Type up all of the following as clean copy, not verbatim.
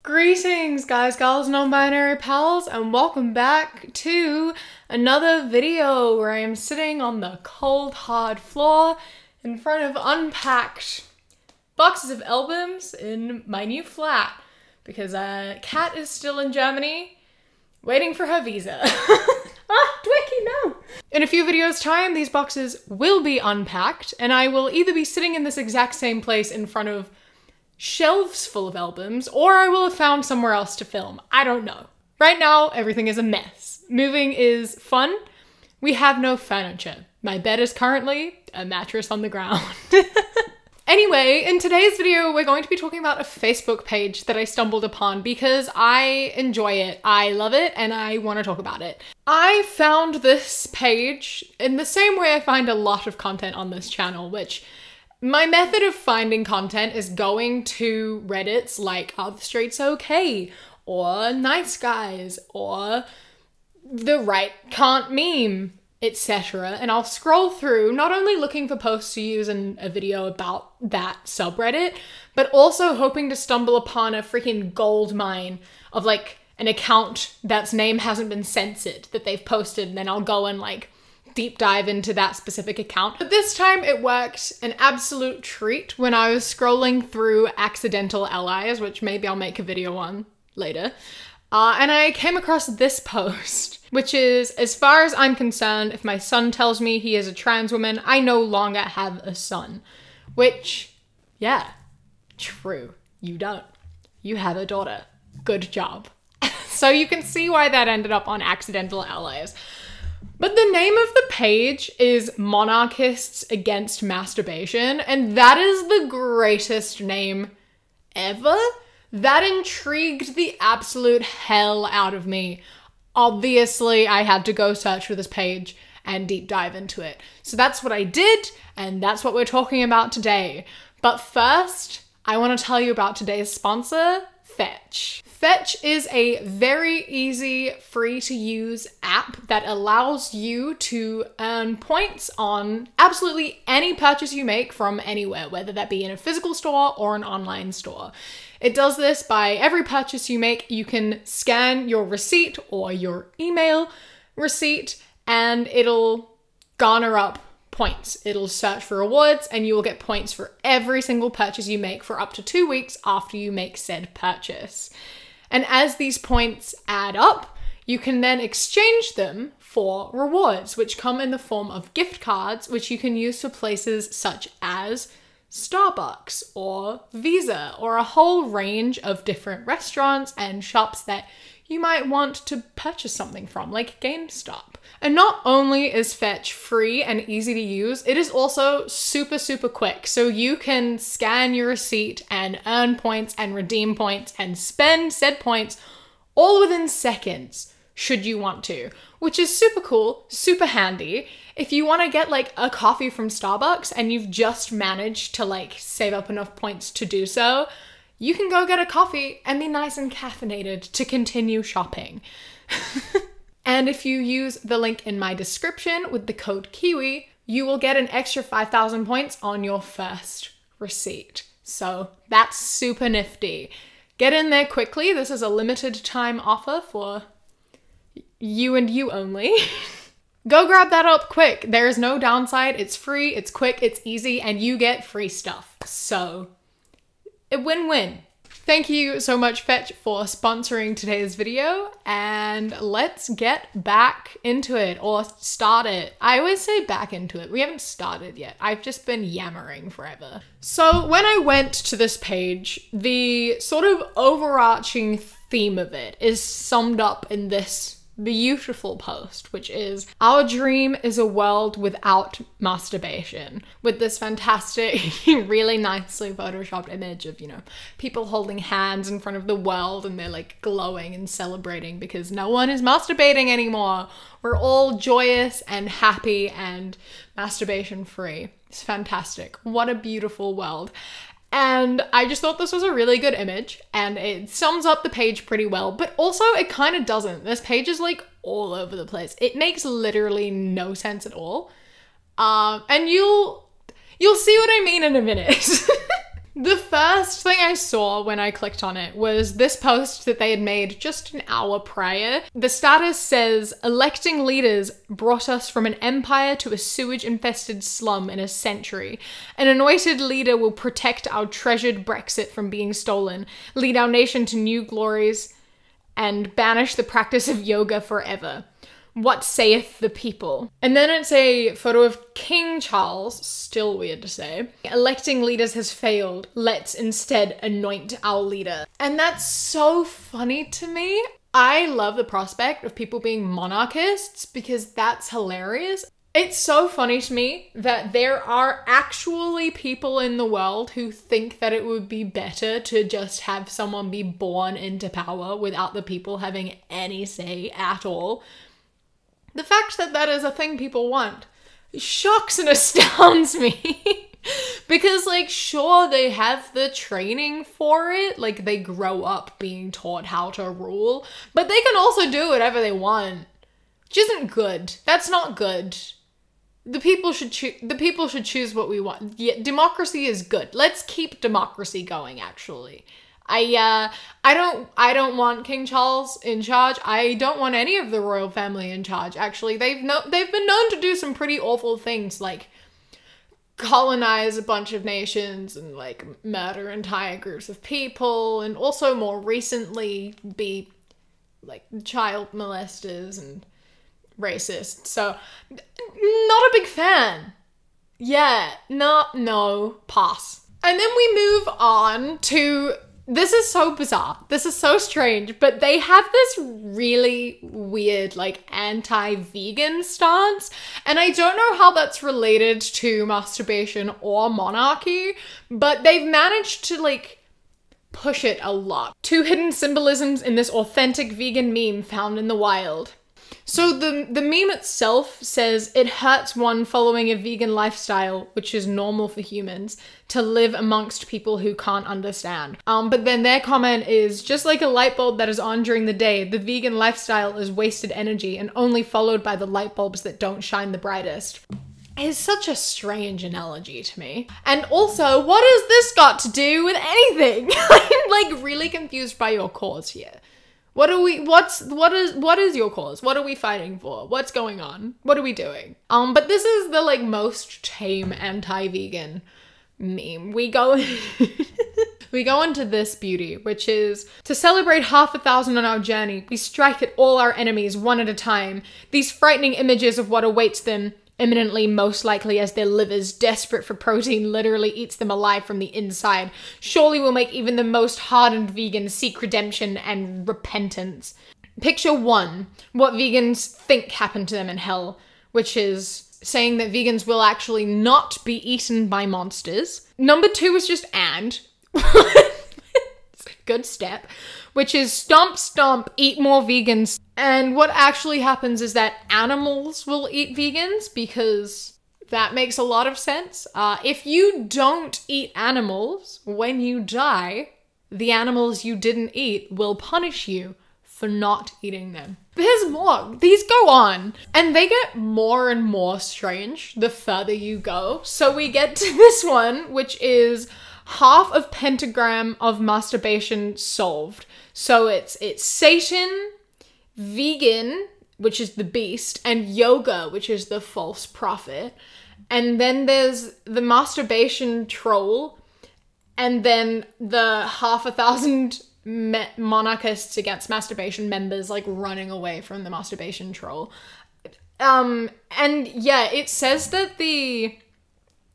Greetings guys, gals, non-binary pals, and welcome back to another video where I am sitting on the cold hard floor in front of unpacked boxes of albums in my new flat because Kat is still in Germany waiting for her visa. Twicky, no! In a few videos time, these boxes will be unpacked and I will either be sitting in this exact same place in front of shelves full of albums, or I will have found somewhere else to film. I don't know. Right now, everything is a mess. Moving is fun. We have no furniture. My bed is currently a mattress on the ground. Anyway, in today's video, we're going to be talking about a Facebook page that I stumbled upon because I enjoy it, I love it, and I want to talk about it. I found this page in the same way I find a lot of content on this channel, which my method of finding content is going to Reddits like Are the Streets Okay? Or Nice Guys, or The Right Can't Meme, etc. And I'll scroll through, not only looking for posts to use in a video about that subreddit, but also hoping to stumble upon a freaking gold mine of like an account that's name hasn't been censored that they've posted, and then I'll go and like deep dive into that specific account. But this time it worked an absolute treat when I was scrolling through accidental allies, which maybe I'll make a video on later. And I came across this post, which is, as far as I'm concerned, if my son tells me he is a trans woman, I no longer have a son. Which, yeah, true. You don't. You have a daughter. Good job. So you can see why that ended up on accidental allies. But the name of the page is Monarchists Against Masturbation, and that is the greatest name ever. That intrigued the absolute hell out of me. Obviously, I had to go search for this page and deep dive into it. So that's what I did, and that's what we're talking about today. But first, I want to tell you about today's sponsor, Fetch. Fetch is a very easy, free-to-use app that allows you to earn points on absolutely any purchase you make from anywhere, whether that be in a physical store or an online store. It does this by every purchase you make, you can scan your receipt or your email receipt, and it'll garner up points. It'll search for rewards and you will get points for every single purchase you make for up to 2 weeks after you make said purchase. And as these points add up, you can then exchange them for rewards, which come in the form of gift cards, which you can use for places such as Starbucks or Visa, or a whole range of different restaurants and shops that you might want to purchase something from, like GameStop. And not only is Fetch free and easy to use, it is also super, super quick. So you can scan your receipt and earn points and redeem points and spend said points all within seconds, should you want to, which is super cool, super handy. If you want to get like a coffee from Starbucks and you've just managed to like save up enough points to do so, you can go get a coffee and be nice and caffeinated to continue shopping. And if you use the link in my description with the code KIWI, you will get an extra 5,000 points on your first receipt. So that's super nifty. Get in there quickly. This is a limited time offer for you and you only. Go grab that up quick. There is no downside. It's free, it's quick, it's easy, and you get free stuff. So a win-win. Thank you so much, Fetch, for sponsoring today's video, and let's get back into it, or start it. I always say back into it. We haven't started yet. I've just been yammering forever. So when I went to this page, the sort of overarching theme of it is summed up in this beautiful post, which is, our dream is a world without masturbation, with this fantastic, really nicely photoshopped image of, you know, people holding hands in front of the world and they're like glowing and celebrating because no one is masturbating anymore. We're all joyous and happy and masturbation free. It's fantastic. What a beautiful world. And I just thought this was a really good image and it sums up the page pretty well, but also it kind of doesn't. This page is like all over the place. It makes literally no sense at all. And you'll see what I mean in a minute. The first thing I saw when I clicked on it was this post that they had made just an hour prior. The status says, electing leaders brought us from an empire to a sewage-infested slum in a century. An anointed leader will protect our treasured Brexit from being stolen, lead our nation to new glories, and banish the practice of yoga forever. What saith the people? And then it's a photo of King Charles, still weird to say. Electing leaders has failed. Let's instead anoint our leader. And that's so funny to me. I love the prospect of people being monarchists because that's hilarious. It's so funny to me that there are actually people in the world who think that it would be better to just have someone be born into power without the people having any say at all. The fact that that is a thing people want shocks and astounds me. Because, like, sure, they have the training for it. Like, they grow up being taught how to rule. But they can also do whatever they want. Which isn't good. That's not good. The people should choose what we want. Yeah, democracy is good. Let's keep democracy going, actually. I don't want King Charles in charge. I don't want any of the royal family in charge. Actually, they've been known to do some pretty awful things, like colonize a bunch of nations and like murder entire groups of people, and also more recently be like child molesters and racist. So not a big fan. Yeah, no, pass. And then we move on to, this is so bizarre. This is so strange, but they have this really weird, like, anti-vegan stance. And I don't know how that's related to masturbation or monarchy, but they've managed to, like, push it a lot. 2 hidden symbolisms in this authentic vegan meme found in the wild. So the meme itself says, it hurts one following a vegan lifestyle, which is normal for humans, to live amongst people who can't understand. But then their comment is, just like a light bulb that is on during the day, the vegan lifestyle is wasted energy and only followed by the light bulbs that don't shine the brightest. It's such a strange analogy to me. And also, what has this got to do with anything? I'm like really confused by your cause here. What is your cause? What are we fighting for? What's going on? What are we doing? But this is the like most tame anti-vegan meme. We go into this beauty, which is, to celebrate 500,000 on our journey, we strike at all our enemies one at a time. These frightening images of what awaits them, imminently most likely as their livers, desperate for protein, literally eats them alive from the inside, surely will make even the most hardened vegan seek redemption and repentance. Picture 1, what vegans think happened to them in hell, which is saying that vegans will actually not be eaten by monsters. Number 2 is just and. It's a good step. Which is stomp, stomp, eat more vegans. And what actually happens is that animals will eat vegans, because that makes a lot of sense. If you don't eat animals, when you die, the animals you didn't eat will punish you for not eating them. But there's more. These go on. And they get more and more strange the further you go. So we get to this one, which is half of pentagram of masturbation solved. So it's Satan, vegan, which is the beast, and yoga, which is the false prophet. And then there's the masturbation troll, and then the 500,000 monarchists against masturbation members like running away from the masturbation troll. And yeah, it says that the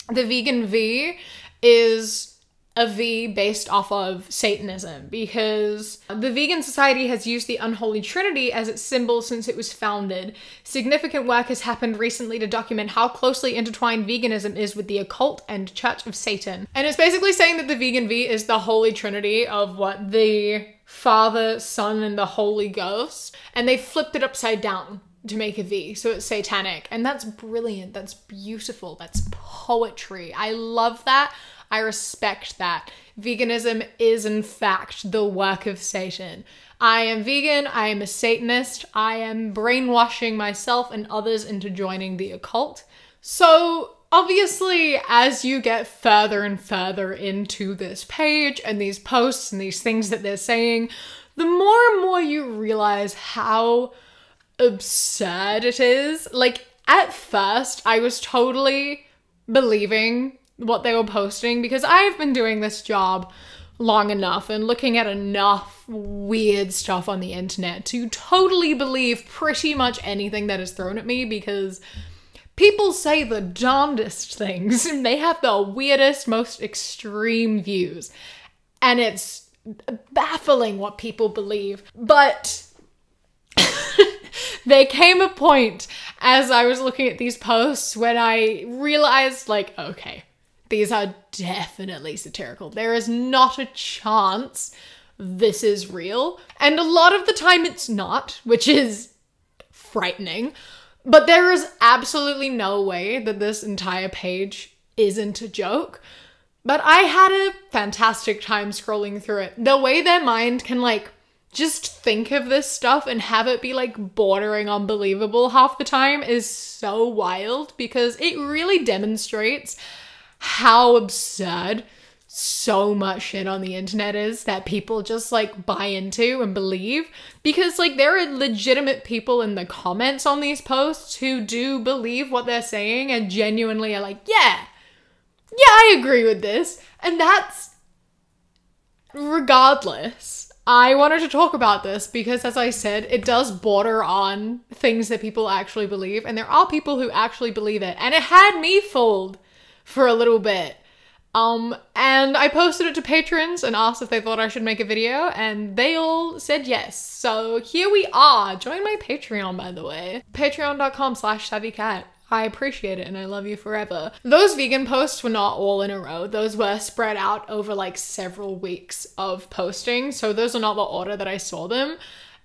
vegan V is a V based off of Satanism, because the vegan society has used the unholy trinity as its symbol since it was founded. Significant work has happened recently to document how closely intertwined veganism is with the occult and Church of Satan. And it's basically saying that the vegan V is the holy trinity of what, the Father, Son, and the Holy Ghost. And they flipped it upside down to make a V, so it's satanic. And that's brilliant, that's beautiful, that's poetry. I love that. I respect that. Veganism is in fact the work of Satan. I am vegan, I am a Satanist, I am brainwashing myself and others into joining the occult. So obviously, as you get further and further into this page and these posts and these things that they're saying, the more and more you realize how absurd it is. Like, at first, I was totally believing what they were posting because I've been doing this job long enough and looking at enough weird stuff on the internet to totally believe pretty much anything that is thrown at me, because people say the darndest things and they have the weirdest, most extreme views. And it's baffling what people believe. But there came a point as I was looking at these posts when I realized, like, okay, these are definitely satirical. There is not a chance this is real. And a lot of the time it's not, which is frightening. But there is absolutely no way that this entire page isn't a joke. But I had a fantastic time scrolling through it. The way their mind can, like, just think of this stuff and have it be, like, bordering on believable half the time is so wild, because it really demonstrates how absurd so much shit on the internet is that people just, like, buy into and believe. Because, like, there are legitimate people in the comments on these posts who do believe what they're saying and genuinely are like, yeah, I agree with this. And that's, regardless, I wanted to talk about this because, as I said, it does border on things that people actually believe, and there are people who actually believe it, and it had me fooled for a little bit. And I posted it to patrons and asked if they thought I should make a video, and they all said yes. So here we are. Join my Patreon, by the way. Patreon.com/savvycat. I appreciate it and I love you forever. Those vegan posts were not all in a row. Those were spread out over, like, several weeks of posting. So those are not the order that I saw them.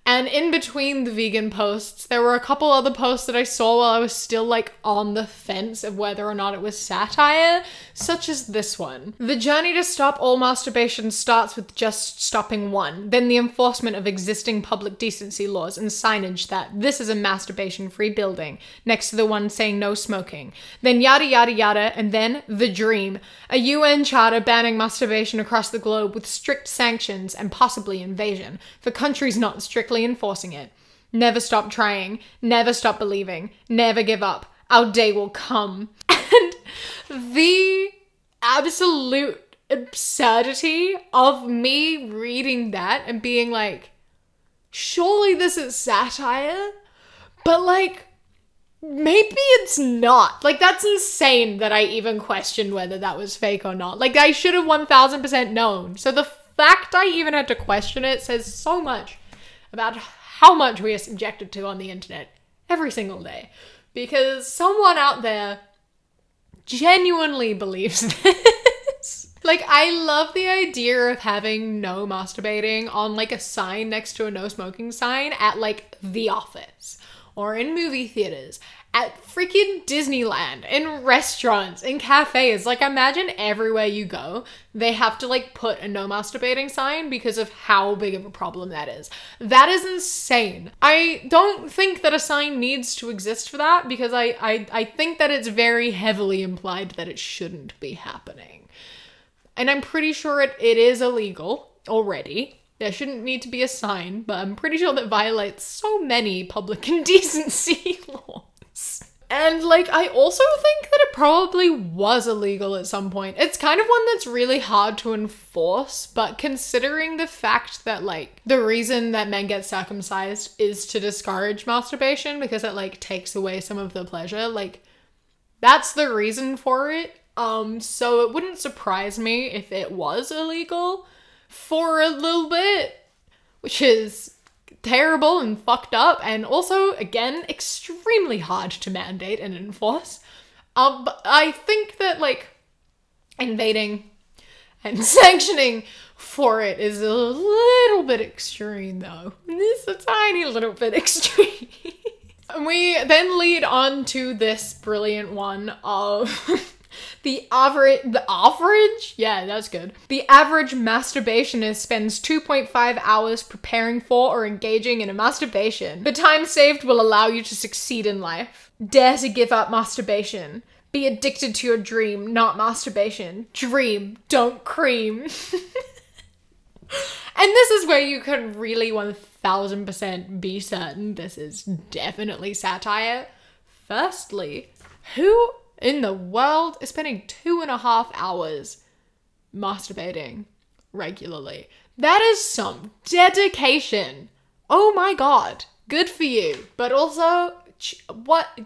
And in between the vegan posts, there were a couple other posts that I saw while I was still, like, on the fence of whether or not it was satire, such as this one. The journey to stop all masturbation starts with just stopping one, then the enforcement of existing public decency laws and signage that this is a masturbation-free building, next to the one saying no smoking. Then yada yada yada, and then the dream, a UN charter banning masturbation across the globe with strict sanctions and possibly invasion for countries not strictly enforcing it. Never stop trying, never stop believing, never give up. Our day will come. And the absolute absurdity of me reading that and being like, surely this is satire, but, like, maybe it's not. Like, that's insane that I even questioned whether that was fake or not. Like, I should have 1000% known. So the fact I even had to question it says so much about how much we are subjected to on the internet every single day. Because someone out there genuinely believes this. Like, I love the idea of having no masturbating on, like, a sign next to a no smoking sign at, like, the office or in movie theaters, at freaking Disneyland, in restaurants, in cafes. Like, imagine everywhere you go, they have to, like, put a no masturbating sign because of how big of a problem that is. That is insane. I don't think that a sign needs to exist for that, because I think that it's very heavily implied that it shouldn't be happening. And I'm pretty sure it is illegal already. There shouldn't need to be a sign, but I'm pretty sure that violates so many public indecency laws. And, like, I also think that it probably was illegal at some point. It's kind of one that's really hard to enforce, but considering the fact that, like, the reason that men get circumcised is to discourage masturbation because it, like, takes away some of the pleasure, like, that's the reason for it. So it wouldn't surprise me if it was illegal for a little bit, which is terrible and fucked up, and also, again, extremely hard to mandate and enforce. But I think that, like, invading and sanctioning for it is a little bit extreme, though. It's a tiny little bit extreme. And we then lead on to this brilliant one of the average? Yeah, that's good. The average masturbationist spends 2.5 hours preparing for or engaging in a masturbation. The time saved will allow you to succeed in life. Dare to give up masturbation. Be addicted to your dream, not masturbation. Dream, don't cream. And this is where you can really 1000% be certain this is definitely satire. Firstly, who in the world is spending 2.5 hours masturbating regularly? That is some dedication. Oh my god, good for you. But also,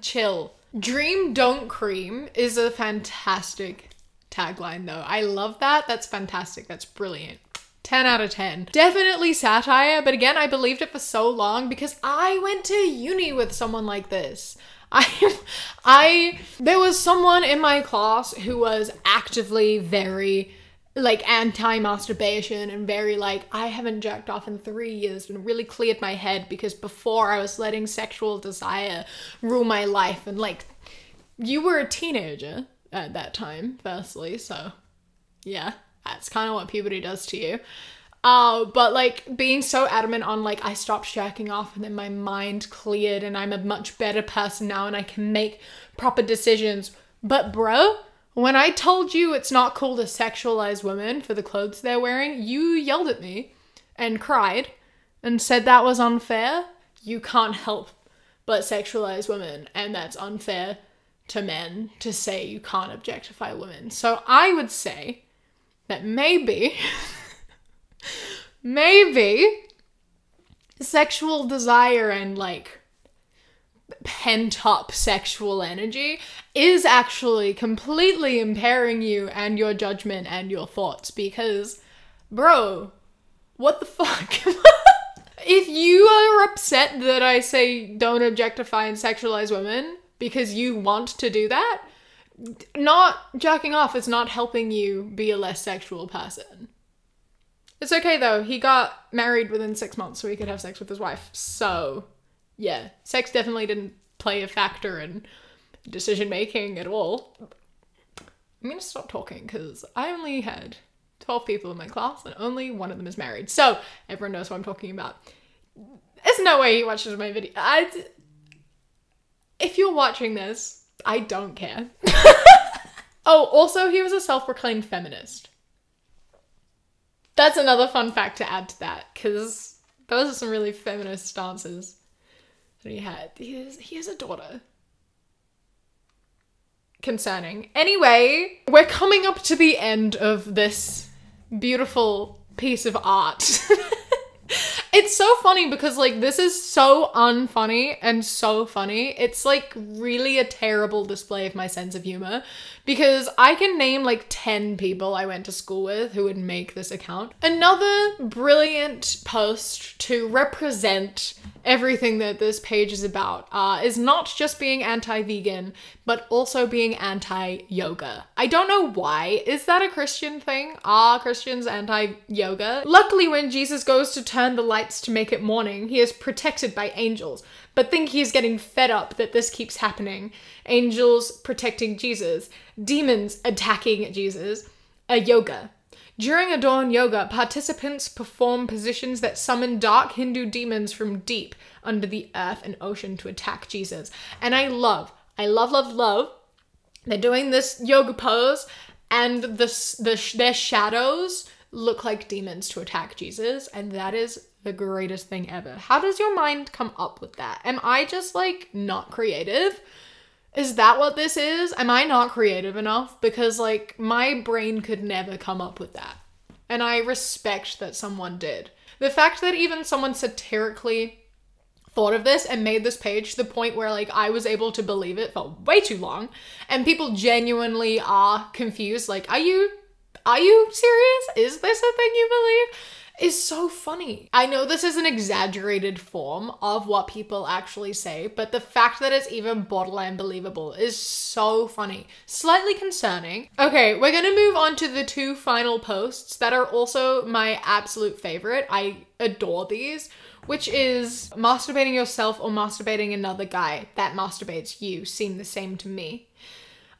chill. Dream, don't cream is a fantastic tagline though. I love that. That's fantastic. That's brilliant. 10 out of 10. Definitely satire, but again, I believed it for so long because I went to uni with someone like this. There was someone in my class who was actively very like anti-masturbation and very like, I haven't jerked off in 3 years, and really cleared my head because before I was letting sexual desire rule my life. And like, you were a teenager at that time, firstly, so yeah. That's kind of what puberty does to you. But like being so adamant on like, I stopped jerking off and then my mind cleared and I'm a much better person now and I can make proper decisions. But bro, when I told you it's not cool to sexualize women for the clothes they're wearing, you yelled at me and cried and said that was unfair. You can't help but sexualize women, and that's unfair to men to say you can't objectify women. So I would say that maybe sexual desire and like pent up sexual energy is actually completely impairing you and your judgment and your thoughts, because bro, what the fuck? If you are upset that I say don't objectify and sexualize women because you want to do that, not jerking off is not helping you be a less sexual person. It's okay though, he got married within 6 months so he could have sex with his wife. So yeah, sex definitely didn't play a factor in decision making at all. I'm gonna stop talking because I only had 12 people in my class and only one of them is married. So everyone knows what I'm talking about. There's no way he watches my video. If you're watching this, I don't care. Oh, also, he was a self-proclaimed feminist. That's another fun fact to add to that, because those are some really feminist stances that he had. He has a daughter. Concerning. Anyway, we're coming up to the end of this beautiful piece of art. It's so funny because like this is so unfunny and so funny. It's like really a terrible display of my sense of humor, because I can name like 10 people I went to school with who would make this account. Another brilliant post to represent everything that this page is about is not just being anti-vegan, but also being anti-yoga. I don't know why. Is that a Christian thing? Are Christians anti-yoga? Luckily, when Jesus goes to turn the lights to make it morning, he is protected by angels, but think he's getting fed up that this keeps happening. Angels protecting Jesus, demons attacking Jesus, a yoga. During a dawn yoga, participants perform positions that summon dark Hindu demons from deep under the earth and ocean to attack Jesus. And I love, they're doing this yoga pose and their shadows look like demons to attack Jesus. And that is the greatest thing ever. How does your mind come up with that? Am I just like not creative? Is that what this is? Am I not creative enough? Because like my brain could never come up with that. And I respect that someone did. The fact that even someone satirically thought of this and made this page to the point where like I was able to believe it for way too long, and people genuinely are confused, like, are you serious? Is this a thing you believe? Is so funny. I know this is an exaggerated form of what people actually say, but the fact that it's even borderline believable is so funny. Slightly concerning. Okay, we're gonna move on to the 2 final posts that are also my absolute favorite. I adore these, which is masturbating yourself or masturbating another guy that masturbates you seem the same to me.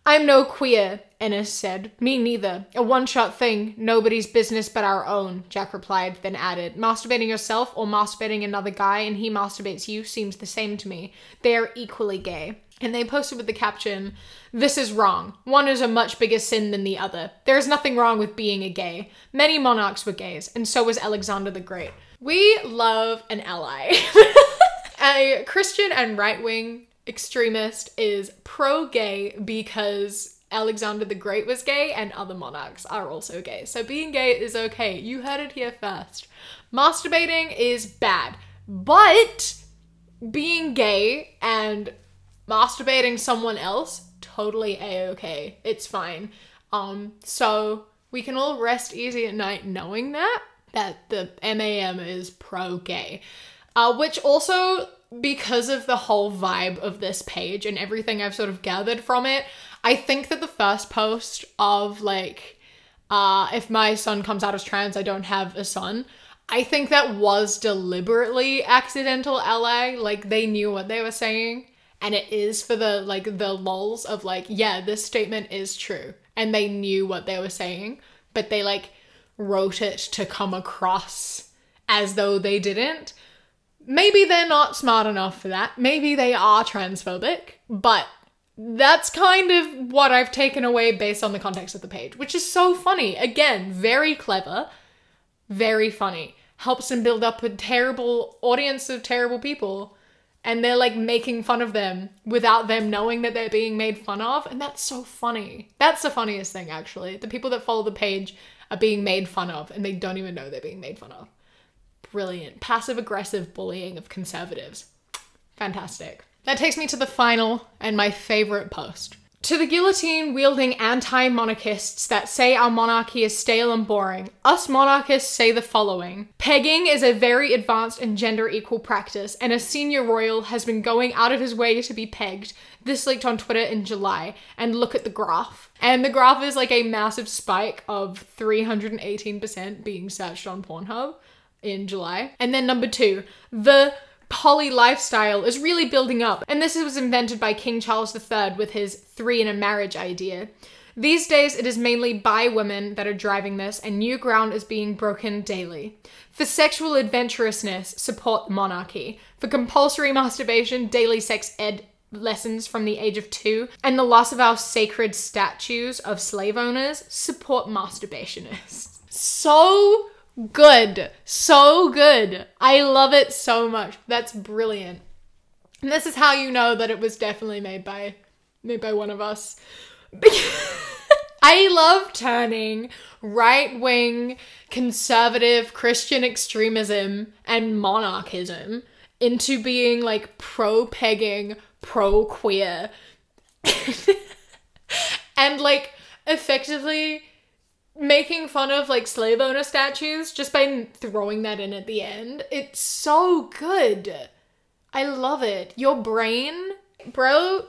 I'm no queer, Ennis said. Me neither. A one-shot thing. Nobody's business but our own, Jack replied, then added. Masturbating yourself or masturbating another guy and he masturbates you seems the same to me. They are equally gay. And they posted with the caption, "This is wrong. One is a much bigger sin than the other. There is nothing wrong with being a gay. Many monarchs were gays, and so was Alexander the Great." We love an ally. A Christian and right-wing extremist is pro-gay because Alexander the Great was gay and other monarchs are also gay. So being gay is okay. You heard it here first. Masturbating is bad, but being gay and masturbating someone else, totally a-okay. It's fine. So we can all rest easy at night knowing that the MAM is pro-gay. Which also, because of the whole vibe of this page and everything I've sort of gathered from it, I think that the first post of like, if my son comes out as trans, I don't have a son, I think that was deliberately accidental ally. Like, they knew what they were saying. And it is for the, like, the lols of, like, yeah, this statement is true. And they knew what they were saying, but they, like, wrote it to come across as though they didn't. Maybe they're not smart enough for that. Maybe they are transphobic, but that's kind of what I've taken away based on the context of the page, which is so funny. Again, very clever, very funny. Helps them build up a terrible audience of terrible people. And they're like making fun of them without them knowing that they're being made fun of. And that's so funny. That's the funniest thing, actually. The people that follow the page are being made fun of and they don't even know they're being made fun of. Brilliant. Passive-aggressive bullying of conservatives. Fantastic. That takes me to the final and my favorite post. To the guillotine-wielding anti-monarchists that say our monarchy is stale and boring, us monarchists say the following. Pegging is a very advanced and gender-equal practice, and a senior royal has been going out of his way to be pegged. This leaked on Twitter in July, and look at the graph. And the graph is like a massive spike of 318% being searched on Pornhub in July. And then number 2, the poly lifestyle is really building up, and this was invented by King Charles III with his 3 in a marriage idea. These days it is mainly bi women that are driving this, and new ground is being broken daily. For sexual adventurousness, support the monarchy. For compulsory masturbation, daily sex ed lessons from the age of 2, and the loss of our sacred statues of slave owners, support masturbationists. So good. So good. I love it so much. That's brilliant. And this is how you know that it was definitely made by one of us. I love turning right-wing conservative Christian extremism and monarchism into being like pro-pegging, pro-queer, and like effectively making fun of like slave owner statues just by throwing that in at the end. It's so good. I love it. Your brain, bro,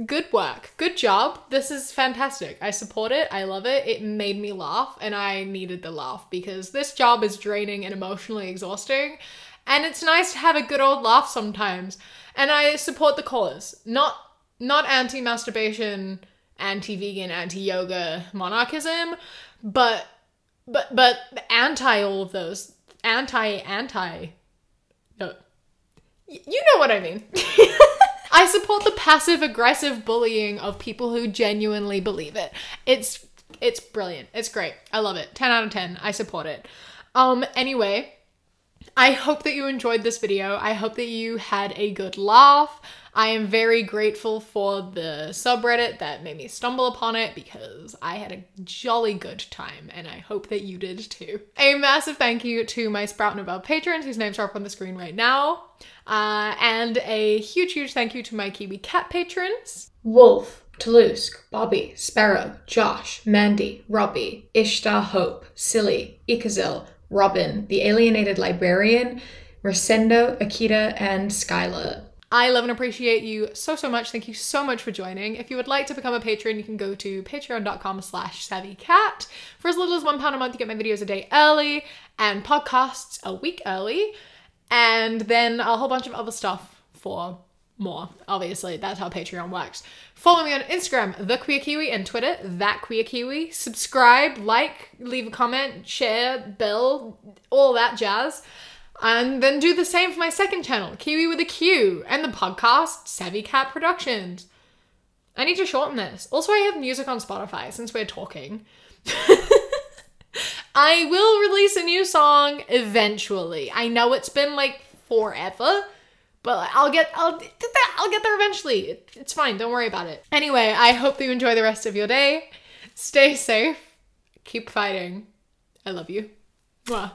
good work. Good job. This is fantastic. I support it. I love it. It made me laugh, and I needed the laugh because this job is draining and emotionally exhausting, and it's nice to have a good old laugh sometimes. And I support the cause. Not anti-masturbation, anti-vegan, anti-yoga monarchism, but anti all of those. Anti. No. You know what I mean. I support the passive-aggressive bullying of people who genuinely believe it. It's brilliant. It's great. I love it. 10 out of 10. I support it. Anyway, I hope that you enjoyed this video. I hope that you had a good laugh. I am very grateful for the subreddit that made me stumble upon it because I had a jolly good time, and I hope that you did too. A massive thank you to my Sprout and Above patrons whose names are up on the screen right now. And a huge thank you to my Kiwi Cat patrons. Wolf, Toulouse, Bobby, Sparrow, Josh, Mandy, Robbie, Ishtar Hope, Silly, Ikazil, Robin, The Alienated Librarian, Resendo, Akita, and Skylar. I love and appreciate you so much. Thank you so much for joining. If you would like to become a patron, you can go to patreon.com/savvycat. For as little as £1 a month, you get my videos a day early and podcasts a week early. And then a whole bunch of other stuff for more. Obviously, that's how Patreon works. Follow me on Instagram, The Queer Kiwi, and Twitter, That Queer Kiwi. Subscribe, like, leave a comment, share, bell, all that jazz. And then do the same for my second channel, Kiwi with a Q, and the podcast, Savvy Cat Productions. I need to shorten this. Also, I have music on Spotify since we're talking. I will release a new song eventually. I know it's been like forever, but I'll get there eventually. It's fine. Don't worry about it. Anyway, I hope that you enjoy the rest of your day. Stay safe. Keep fighting. I love you. Mwah.